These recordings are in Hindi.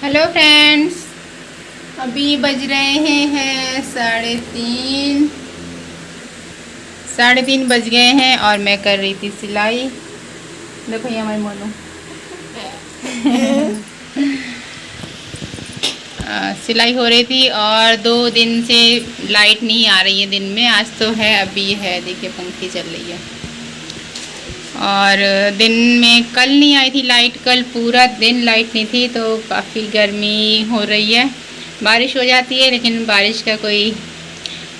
हेलो फ्रेंड्स, अभी बज रहे हैं 3:30। 3:30 बज गए हैं और मैं कर रही थी सिलाई। देखो ये हमारी मोनू सिलाई हो रही थी और 2 दिन से लाइट नहीं आ रही है दिन में। आज तो है, अभी है, देखिए पंखी चल रही है। और दिन में कल नहीं आई थी लाइट, कल पूरा दिन लाइट नहीं थी, तो काफ़ी गर्मी हो रही है। बारिश हो जाती है लेकिन बारिश का कोई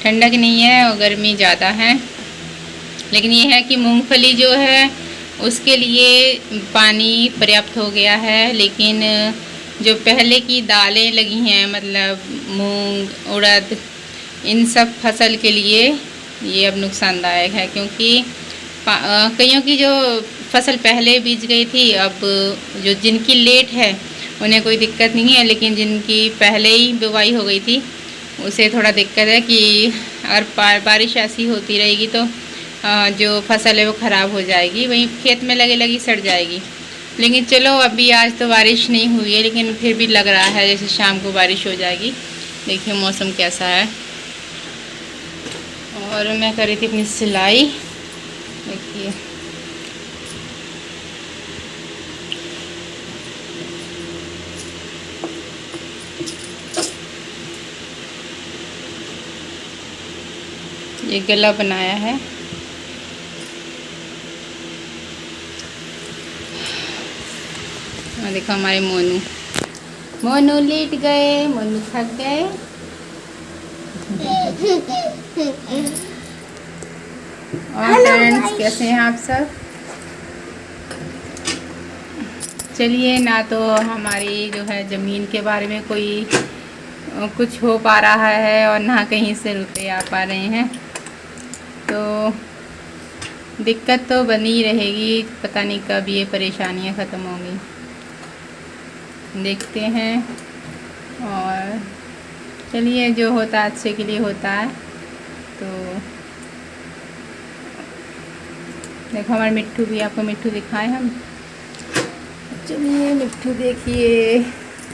ठंडक नहीं है और गर्मी ज़्यादा है। लेकिन ये है कि मूंगफली जो है उसके लिए पानी पर्याप्त हो गया है, लेकिन जो पहले की दालें लगी हैं, मतलब मूंग, उड़द, इन सब फसल के लिए ये अब नुकसानदायक है, क्योंकि कईयों की जो फसल पहले बीज गई थी, अब जो जिनकी लेट है उन्हें कोई दिक्कत नहीं है, लेकिन जिनकी पहले ही बुवाई हो गई थी उसे थोड़ा दिक्कत है कि अगर बारिश ऐसी होती रहेगी तो जो फसल है वो ख़राब हो जाएगी, वहीं खेत में लगी सड़ जाएगी। लेकिन चलो, अभी आज तो बारिश नहीं हुई है, लेकिन फिर भी लग रहा है जैसे शाम को बारिश हो जाएगी। देखिए मौसम कैसा है। और मैं कर रही थी अपनी सिलाई, देखिए ये गला बनाया है। और देखो हमारे मोनू लेट गए, मोनू थक गए। और फ्रेंड्स, कैसे हैं आप सब? चलिए, ना तो हमारी जो है ज़मीन के बारे में कोई कुछ हो पा रहा है और ना कहीं से रुपए आ पा रहे हैं, तो दिक्कत तो बनी रहेगी। पता नहीं कब ये परेशानियां ख़त्म होंगी, देखते हैं। और चलिए, जो होता है अच्छे के लिए होता है। तो देखो हमारे मिट्ठू भी, आपको मिट्ठू दिखाएं हम। चलिए मिट्ठू देखिए,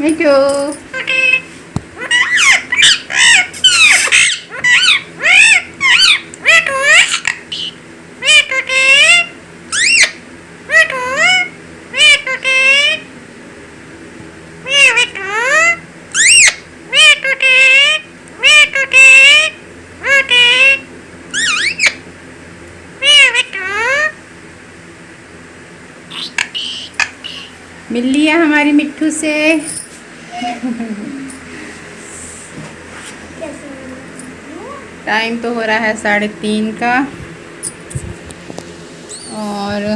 मिट्ठू मिल लिया हमारी मिट्ठू से। टाइम तो हो रहा है 3:30 का। और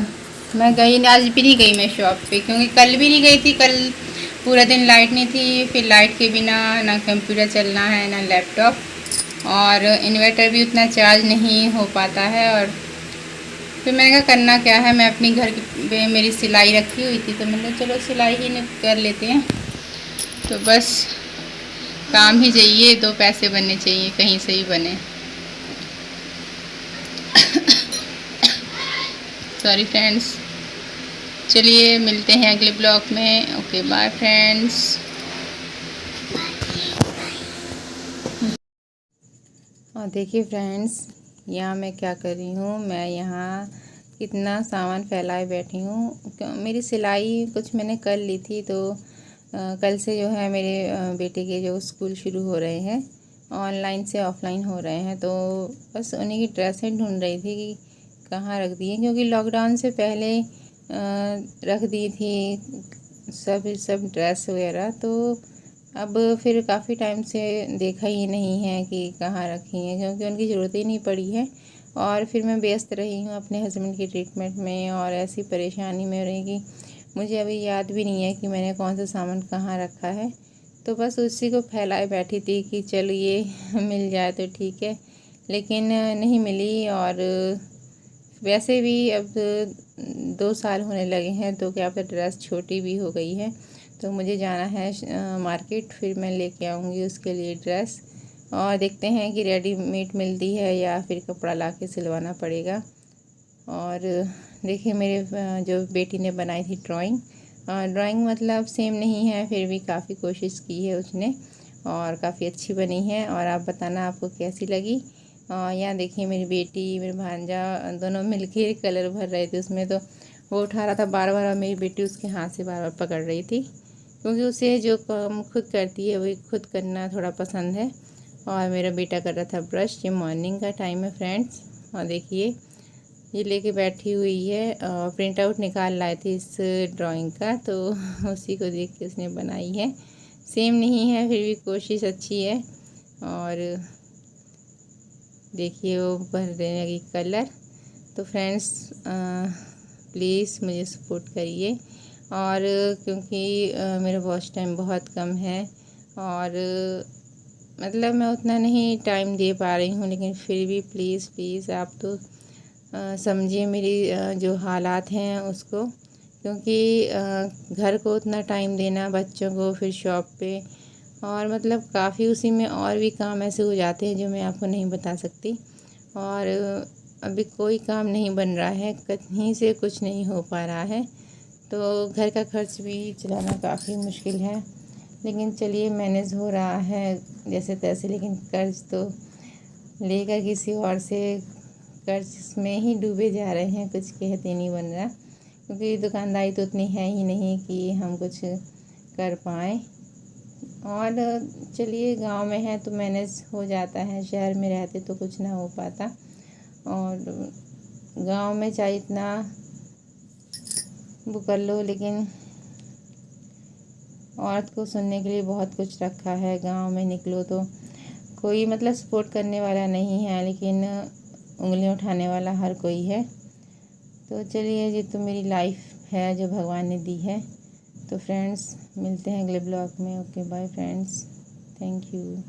मैं गई, आज भी नहीं गई मैं शॉप पे, क्योंकि कल भी नहीं गई थी। कल पूरा दिन लाइट नहीं थी, फिर लाइट के बिना ना कंप्यूटर चलना है ना लैपटॉप, और इन्वर्टर भी उतना चार्ज नहीं हो पाता है। और फिर मैंने कहा करना क्या है, मैं अपनी घर पे मेरी सिलाई रखी हुई थी, तो मैंने कहा चलो सिलाई ही कर लेते हैं। तो बस काम ही चाहिए, 2 पैसे बनने चाहिए, कहीं से ही बने। सॉरी फ्रेंड्स, चलिए मिलते हैं अगले ब्लॉग में। Okay bye friends. और देखिए फ्रेंड्स, यहाँ मैं क्या कर रही हूँ, मैं यहाँ कितना सामान फैलाए बैठी हूँ। मेरी सिलाई कुछ मैंने कर ली थी, तो कल से जो है मेरे बेटे के जो स्कूल शुरू हो रहे हैं, ऑनलाइन से ऑफलाइन हो रहे हैं, तो बस उन्हीं की ड्रेसें ढूंढ रही थी कि कहाँ रख दी है, क्योंकि लॉकडाउन से पहले रख दी थी सब ड्रेस वगैरह। तो अब फिर काफ़ी टाइम से देखा ही नहीं है कि कहाँ रखी हैं, क्योंकि उनकी ज़रूरत ही नहीं पड़ी है। और फिर मैं व्यस्त रही हूँ अपने हस्बैंड की ट्रीटमेंट में, और ऐसी परेशानी में रही कि मुझे अभी याद भी नहीं है कि मैंने कौन सा सामान कहाँ रखा है। तो बस उसी को फैलाए बैठी थी कि चलो ये मिल जाए तो ठीक है, लेकिन नहीं मिली। और वैसे भी अब 2 साल होने लगे हैं, तो क्या पता ड्रेस छोटी भी हो गई है। तो मुझे जाना है मार्केट, फिर मैं लेके आऊँगी उसके लिए ड्रेस। और देखते हैं कि रेडीमेड मिलती है या फिर कपड़ा लाके सिलवाना पड़ेगा। और देखिए मेरे जो बेटी ने बनाई थी ड्राइंग, ड्राइंग मतलब सेम नहीं है, फिर भी काफ़ी कोशिश की है उसने और काफ़ी अच्छी बनी है। और आप बताना आपको कैसी लगी। यहाँ देखिए मेरी बेटी मेरे भांजा दोनों मिलके कलर भर रहे थे उसमें, तो वो उठा रहा था बार बार और मेरी बेटी उसके हाथ से बार बार पकड़ रही थी, क्योंकि उसे जो काम खुद करती है वही खुद करना थोड़ा पसंद है। और मेरा बेटा कर रहा था ब्रश। ये मॉर्निंग का टाइम है फ्रेंड्स। और देखिए ये लेके बैठी हुई है, प्रिंट आउट निकाल लाए थे इस ड्राइंग का, तो उसी को देख के उसने बनाई है। सेम नहीं है, फिर भी कोशिश अच्छी है। और देखिए वो भर देने लगी कलर। तो फ्रेंड्स प्लीज़ मुझे सपोर्ट करिए। और क्योंकि मेरा वॉच टाइम बहुत कम है और मतलब मैं उतना नहीं टाइम दे पा रही हूँ, लेकिन फिर भी प्लीज़ प्लीज़ आप तो समझिए मेरी जो हालात हैं उसको, क्योंकि घर को उतना टाइम देना, बच्चों को फिर शॉप पे, और मतलब काफ़ी उसी में और भी काम ऐसे हो जाते हैं जो मैं आपको नहीं बता सकती। और अभी कोई काम नहीं बन रहा है, कहीं से कुछ नहीं हो पा रहा है, तो घर का खर्च भी चलाना काफ़ी मुश्किल है। लेकिन चलिए मैनेज हो रहा है जैसे तैसे, लेकिन कर्ज तो लेकर किसी और से, कर्ज में ही डूबे जा रहे हैं, कुछ कहते नहीं बन रहा, क्योंकि दुकानदारी तो उतनी है ही नहीं कि हम कुछ कर पाएँ। और चलिए गांव में है तो मैनेज हो जाता है, शहर में रहते तो कुछ ना हो पाता। और गांव में चाहे इतना वो कर लो, लेकिन औरत को सुनने के लिए बहुत कुछ रखा है। गांव में निकलो तो कोई मतलब सपोर्ट करने वाला नहीं है, लेकिन उंगलियां उठाने वाला हर कोई है। तो चलिए ये तो मेरी लाइफ है जो भगवान ने दी है। तो फ्रेंड्स मिलते हैं अगले ब्लॉग में। Okay bye friends, thank you.